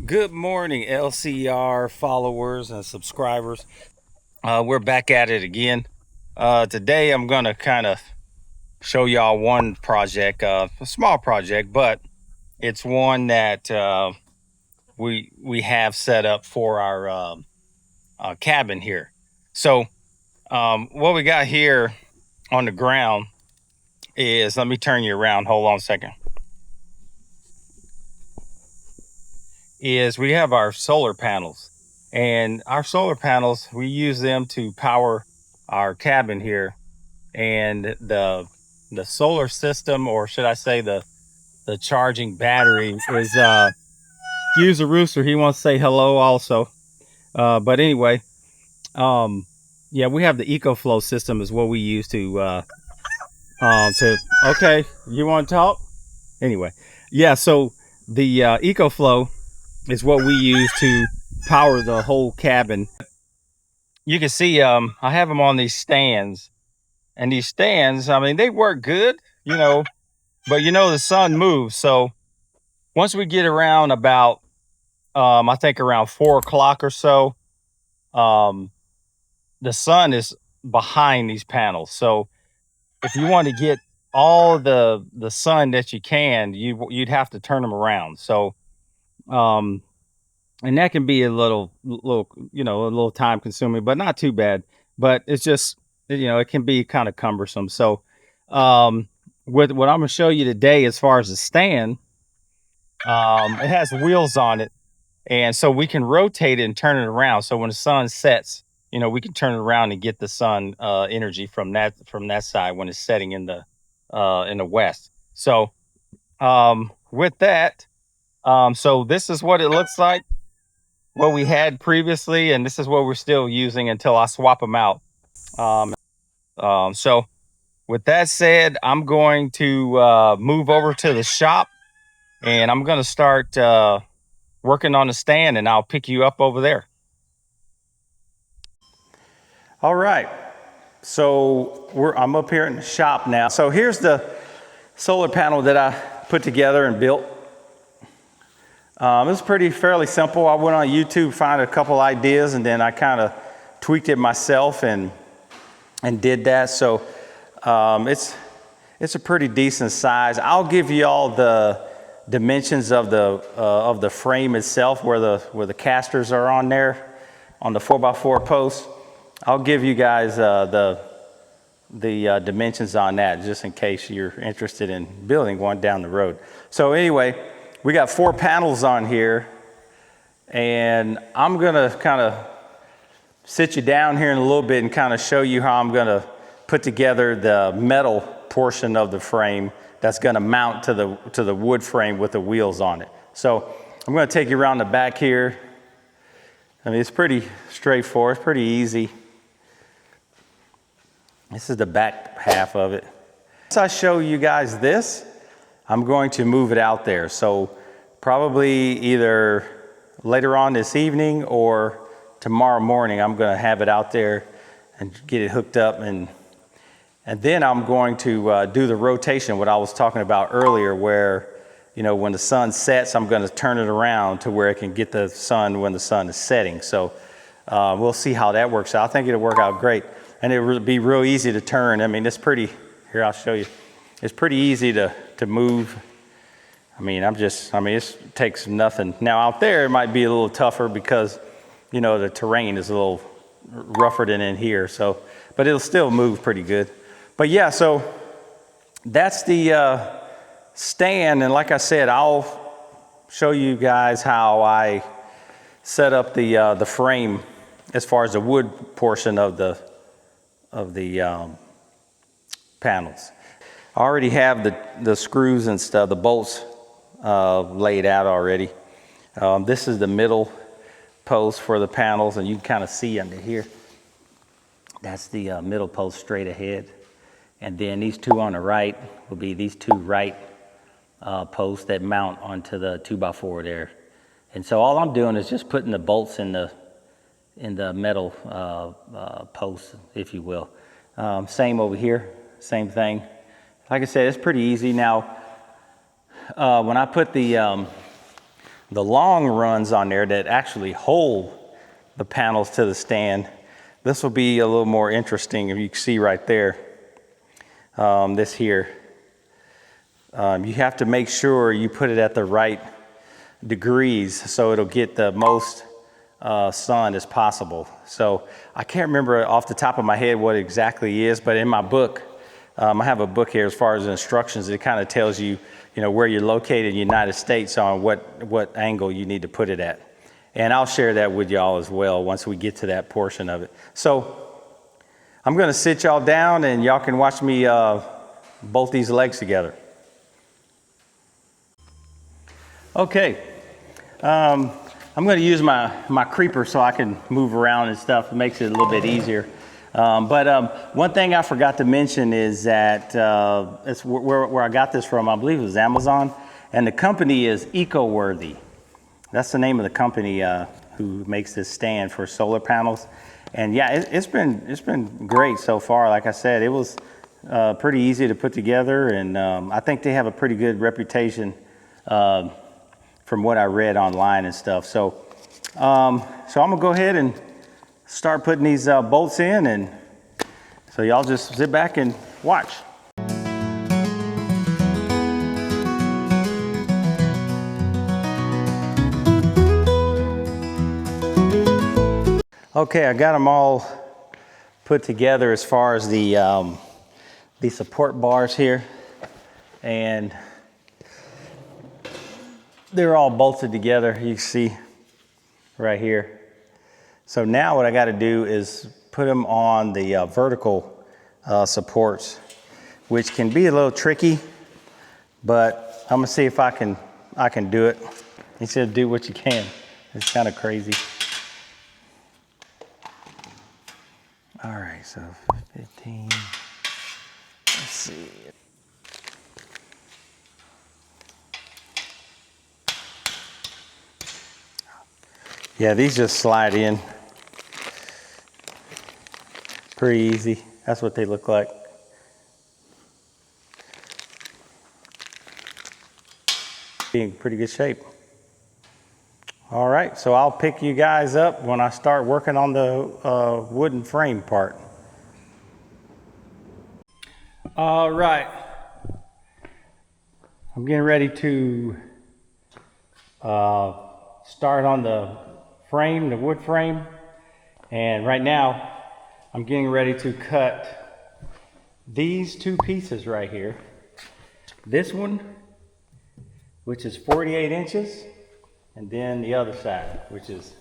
Good morning, LCR followers and subscribers. We're back at it again. Today I'm going to kind of show y'all one project, a small project, but it's one that we have set up for our cabin here. So what we got here on the ground is, let me turn you around, hold on a second, is we have our solar panels. And our solar panels, we use them to power our cabin here. And the solar system, or should I say the charging battery, is use a rooster. He wants to say hello also. But anyway, yeah, we have the EcoFlow system is what we use to okay, you want to talk? Anyway, yeah, so the EcoFlow is what we use to power the whole cabin. You can see I have them on these stands, and these stands, I mean, they work good, but the sun moves. So once we get around about I think around 4 o'clock or so, the sun is behind these panels. So if you want to get all the sun that you can, you'd have to turn them around. So and that can be a little a little time consuming, but not too bad. But it's just it can be kind of cumbersome. So with what I'm going to show you today, as far as the stand, it has wheels on it, and so we can rotate it and turn it around. So when the sun sets, we can turn it around and get the sun energy from that side when it's setting in the west. So with that, so this is what it looks like, what we had previously, and this is what we're still using until I swap them out. So with that said, I'm going to move over to the shop, and I'm going to start working on the stand, and I'll pick you up over there. All right, so I'm up here in the shop now. So here's the solar panel that I put together and built. It's fairly simple. I went on YouTube, found a couple ideas, and then I kind of tweaked it myself and did that. So it's a pretty decent size. I'll give you all the dimensions of the frame itself, where the casters are on there, on the 4x4 post. I'll give you guys the dimensions on that, just in case you're interested in building one down the road. So anyway, we got 4 panels on here, and I'm gonna kind of sit you down here in a little bit and kind of show you how I'm gonna put together the metal portion of the frame that's gonna mount to the wood frame with the wheels on it. So I'm gonna take you around the back here. I mean, it's pretty straightforward, it's pretty easy. This is the back half of it. Once I show you guys this, I'm going to move it out there. So probably either later on this evening or tomorrow morning, I'm going to have it out there and get it hooked up. And then I'm going to do the rotation, what I was talking about earlier, where, when the sun sets, I'm going to turn it around to where it can get the sun when the sun is setting. So we'll see how that works out. I think it'll work out great. And it will be real easy to turn. I mean, it's pretty, here, I'll show you. It's pretty easy to move. I mean, it takes nothing. Now out there, it might be a little tougher because, the terrain is a little rougher than in here. So, but it'll still move pretty good. But yeah, so that's the stand. And like I said, I'll show you guys how I set up the frame as far as the wood portion of the panels. I already have the screws and stuff, the bolts laid out already. This is the middle post for the panels, and you can kind of see under here. That's the middle post straight ahead. And then these 2 on the right will be these 2 right posts that mount onto the 2x4 there. And so all I'm doing is just putting the bolts in the metal posts, if you will. Same over here, same thing. Like I said, it's pretty easy. Now, when I put the the long runs on there that actually hold the panels to the stand. This will be a little more interesting. If you can see right there, this here. You have to make sure you put it at the right degrees so it'll get the most sun as possible. So I can't remember off the top of my head what exactly is, but in my book, I have a book here as far as instructions. It kind of tells you, where you're located in the United States on what angle you need to put it at. And I'll share that with y'all as well once we get to that portion of it. So I'm going to sit y'all down and y'all can watch me bolt these legs together. Okay. I'm going to use my creeper so I can move around and stuff. It makes it a little bit easier. But one thing I forgot to mention is that it's where I got this from. I believe it was Amazon, and the company is EcoWorthy. That's the name of the company who makes this stand for solar panels. And yeah, it's been great so far. Like I said, it was pretty easy to put together, and I think they have a pretty good reputation from what I read online and stuff. So I'm gonna go ahead and start putting these bolts in, and so y'all just sit back and watch. Okay, I got them all put together as far as the support bars here, and they're all bolted together. You can see right here. So now what I got to do is put them on the vertical supports, which can be a little tricky, but I'm gonna see if I can do it. He said, "Do what you can." It's kind of crazy. All right, so 15. Let's see. Yeah, these just slide in pretty easy. That's what they look like. Be in pretty good shape. All right, so I'll pick you guys up when I start working on the wooden frame part. All right, I'm getting ready to start on the frame, the wood frame, and right now I'm getting ready to cut these two pieces right here. This one, which is 48 inches, and then the other side, which is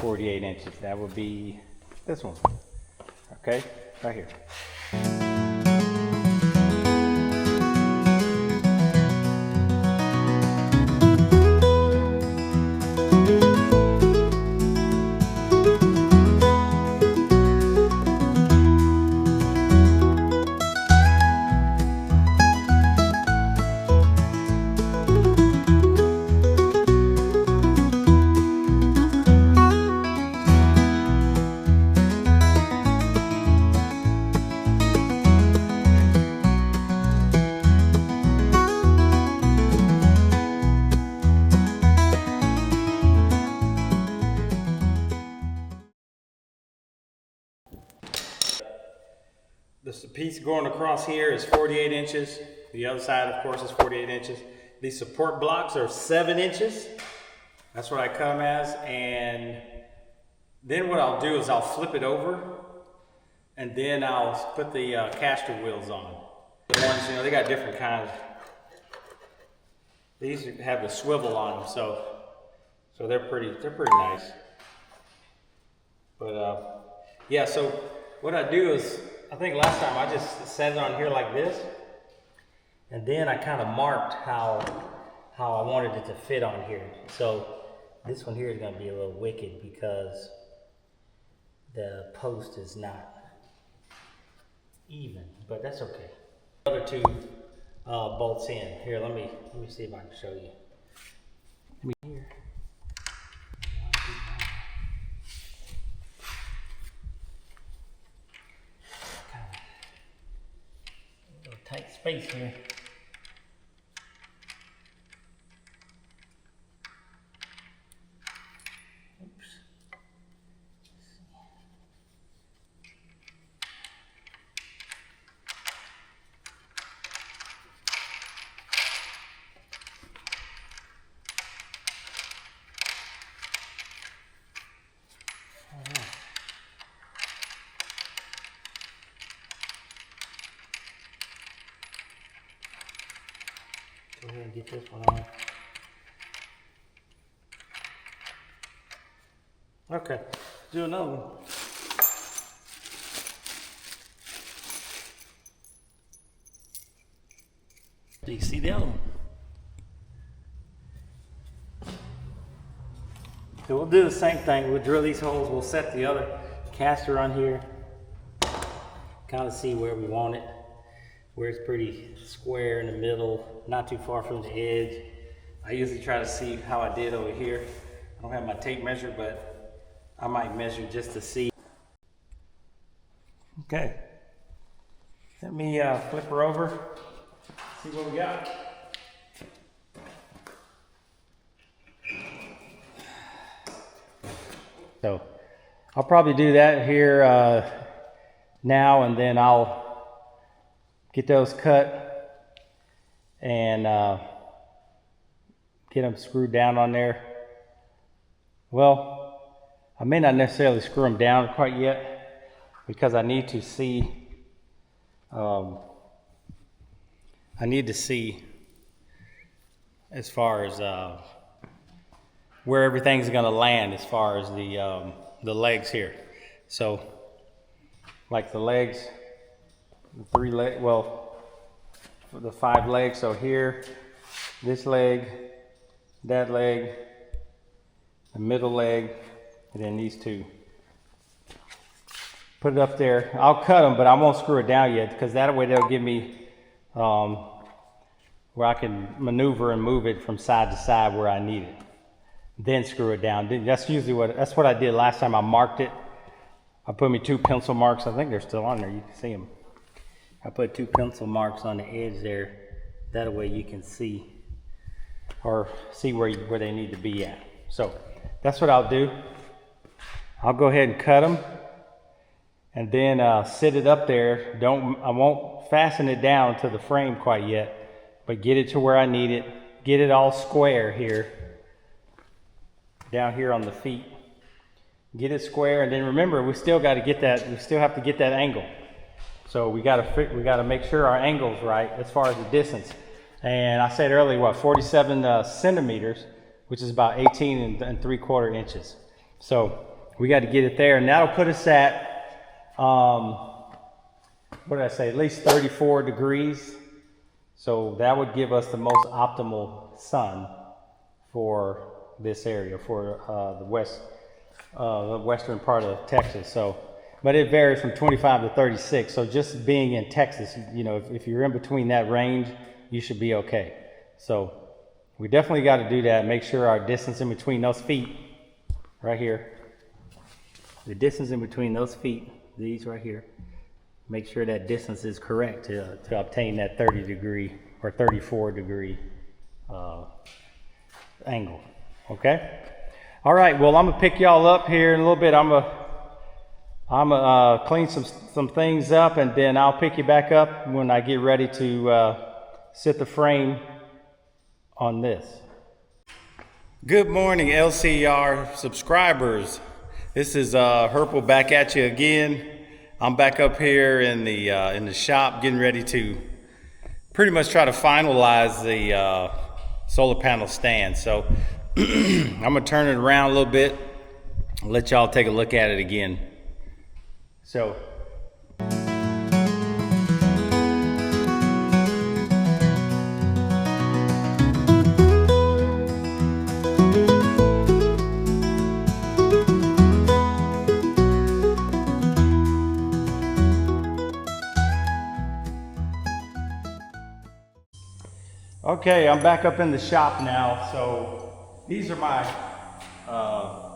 48 inches. That would be this one, okay, right here. This piece going across here is 48 inches. The other side, of course, is 48 inches. These support blocks are 7 inches. That's what I cut them as. And then what I'll do is I'll flip it over, and then I'll put the caster wheels on. The ones, they got different kinds. These have the swivel on them, so they're pretty nice. But yeah, so what I do is, I think last time I just set it on here like this, and then I kind of marked how I wanted it to fit on here. So this one here is going to be a little wicked because the post is not even, but that's okay. The other two bolts in. Here, let me see if I can show you. Here. Tight space here. get this one on. Okay, do another one. Do you see the other one? So we'll do the same thing. We'll drill these holes. We'll set the other caster on here. Kind of see where we want it. Where it's pretty square in the middle, not too far from the edge. I usually try to see how I did over here. I don't have my tape measure, but I might measure just to see. Okay. Let me flip her over, see what we got. So I'll probably do that here now, and then I'll get those cut and get them screwed down on there. Well, I may not necessarily screw them down quite yet because I need to see as far as where everything's going to land as far as the legs here. So like the legs, the 5 legs. So here, this leg, that leg, the middle leg, and then these 2. Put it up there. I'll cut them, but I won't screw it down yet because that way they'll give me where I can maneuver and move it from side to side where I need it. Then screw it down. That's usually that's what I did last time. I marked it. I put me 2 pencil marks. I think they're still on there. You can see them. I put 2 pencil marks on the edge there. That way you can see where they need to be at. So that's what I'll do. I'll go ahead and cut them and then sit it up there. I won't fasten it down to the frame quite yet, but get it to where I need it. Get it all square here, down here on the feet. Get it square, and then remember, we still got to get that. We still have to get that angle. So we got to make sure our angle's right as far as the distance. And I said earlier, 47 centimeters, which is about 18 3/4 inches. So we got to get it there, and that'll put us at what did I say? At least 34 degrees. So that would give us the most optimal sun for this area, for the western part of Texas. So, but it varies from 25 to 36. So just being in Texas, you know, if you're in between that range, you should be okay. So we definitely got to do that. Make sure our distance in between those feet, right here, the distance in between those feet, these right here, make sure that distance is correct to obtain that 30 degree or 34 degree angle. Okay. All right. Well, I'm gonna pick y'all up here in a little bit. I'm gonna clean some things up, and then I'll pick you back up when I get ready to sit the frame on this. Good morning, LCR subscribers. This is Herpel back at you again. I'm back up here in the shop, getting ready to pretty much try to finalize the solar panel stand. So I'm gonna turn it around a little bit, let y'all take a look at it again. So okay, I'm back up in the shop now. So these are my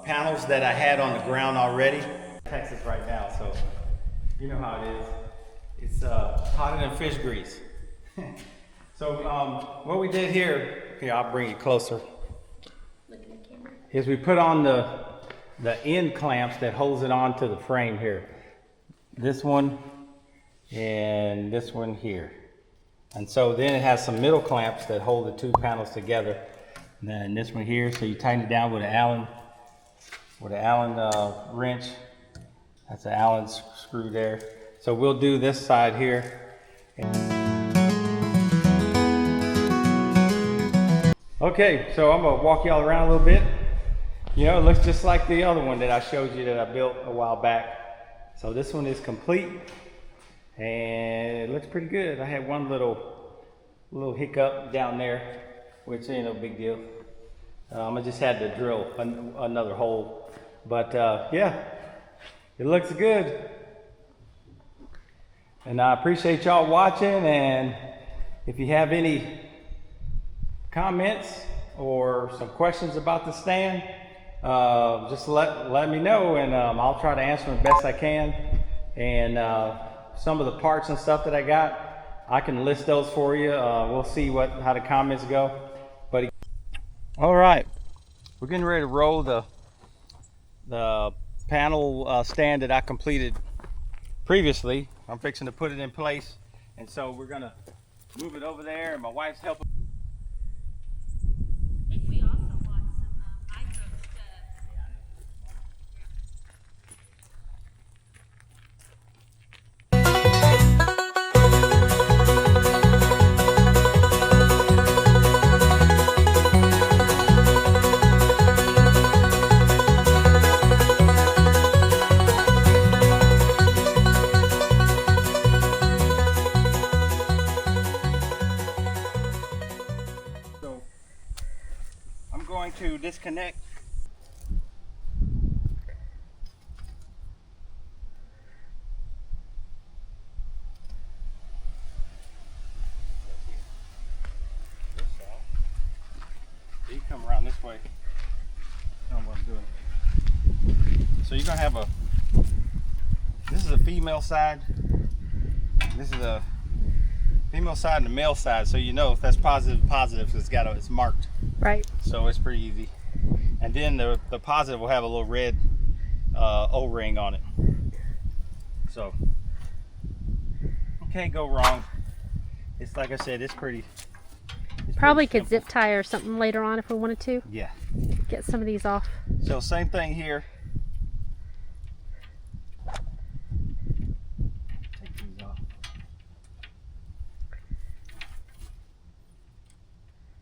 panels that I had on the ground already. Texas right now, so you know how it is. It's hotter than fish grease. So what we did here, I'll bring it closer, is we put on the end clamps that holds it onto the frame here. This one and this one here. And so then it has some middle clamps that hold the 2 panels together. And then this one here, so you tighten it down with an Allen wrench. That's an Allen screw there. So we'll do this side here. Okay, so I'm gonna walk y'all around a little bit. You know, it looks just like the other one that I showed you that I built a while back. So this one is complete and it looks pretty good. I had one little hiccup down there, which ain't no big deal. I just had to drill another hole, but yeah, it looks good. And I appreciate y'all watching, and if you have any comments or some questions about the stand, just let me know, and I'll try to answer them the best I can. And some of the parts and stuff that I got, I can list those for you. We'll see how the comments go. But all right, we're getting ready to roll the panel stand that I completed previously. I'm fixing to put it in place, and so we're gonna move it over there, and my wife's helping. I think we also bought some hydro stuff. So I'm going to disconnect. You come around this way. I don't know what I'm doing. So you're gonna have this is a female side. This is a female side and the male side. So you know if that's positive, it's marked. Right. So it's pretty easy. And then the positive will have a little red O-ring on it. So can't go wrong. It's like I said, it's pretty. Probably pretty could simple. zip tie or something later on if we wanted to. Yeah. Get some of these off. So same thing here. Take these off.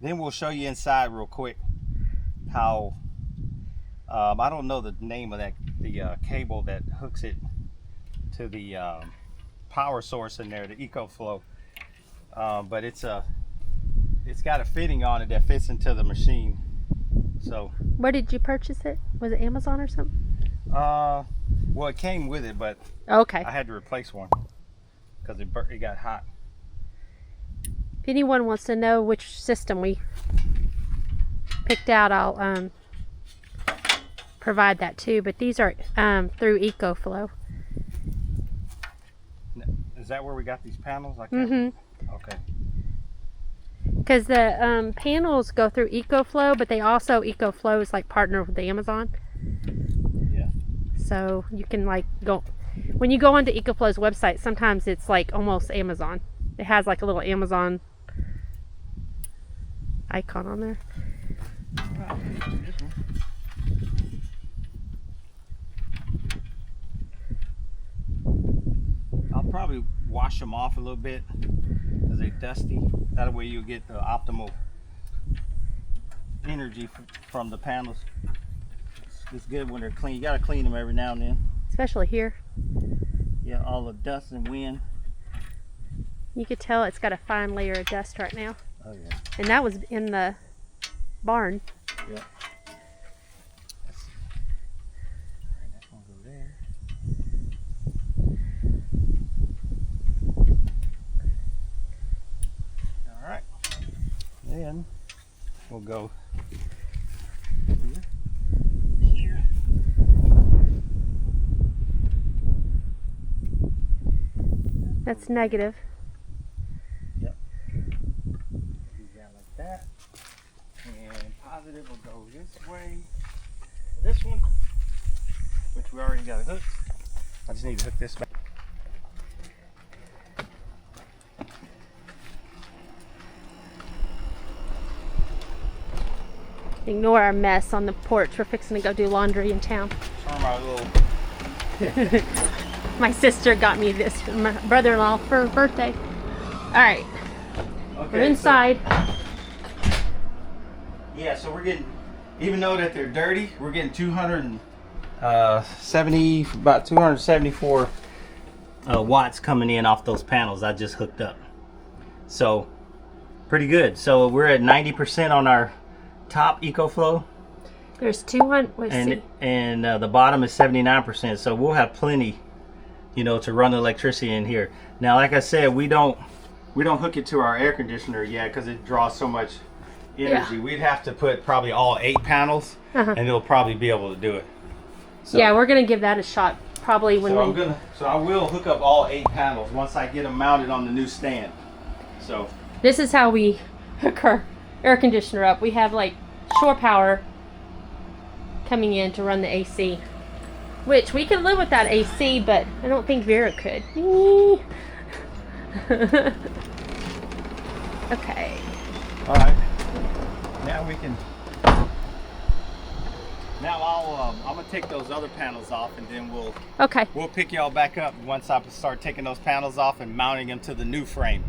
Then we'll show you inside real quick how I don't know the name of the cable that hooks it to the power source in there, the EcoFlow, but it's got a fitting on it that fits into the machine. So Where did you purchase it? Was it Amazon or something? well, it came with it, but Okay. I had to replace one because it got hot. If anyone wants to know which system we picked out, I'll provide that too. But these are through EcoFlow. Is that where we got these panels? I can't. Okay. Because the panels go through EcoFlow, but they also EcoFlow is like partner with Amazon. Yeah. So you can like go when you go onto EcoFlow's website. Sometimes it's like almost Amazon. It has like a little Amazon icon on there. I'll probably wash them off a little bit because they're dusty. That way you get the optimal energy from the panels. It's good when they're clean. You gotta clean them every now and then. Especially here. Yeah, all the dust and wind. You could tell it's got a fine layer of dust right now. Oh yeah. And that was in the barn. Yeah. Alright, that one go there. Alright. Then we'll go here. That's negative. Yep. Do that like that. And positive will go this way. This one, which we already got hooked. I just need to hook this back. Ignore our mess on the porch. We're fixing to go do laundry in town. Turn my little. My sister got me this for my brother-in-law for her birthday. All right, Okay, we're inside. Yeah, so we're getting, even though that they're dirty, we're getting 274 watts coming in off those panels I just hooked up. So pretty good. So we're at 90% on our top EcoFlow. There's 200. Let's see. And the bottom is 79%. So we'll have plenty, you know, to run the electricity in here. Now, like I said, we don't hook it to our air conditioner yet because it draws so much energy. Yeah. We'd have to put probably all 8 panels, and it'll probably be able to do it. So, Yeah, we're gonna give that a shot probably when so I will hook up all 8 panels once I get them mounted on the new stand. So This is how we hook our air conditioner up. We have like shore power coming in to run the AC, which we could live without AC, but I don't think Vera could. Okay. all right, now we can. Now I'm gonna take those other panels off, and then we'll Okay. pick y'all back up once I start taking those panels off and mounting them to the new frame.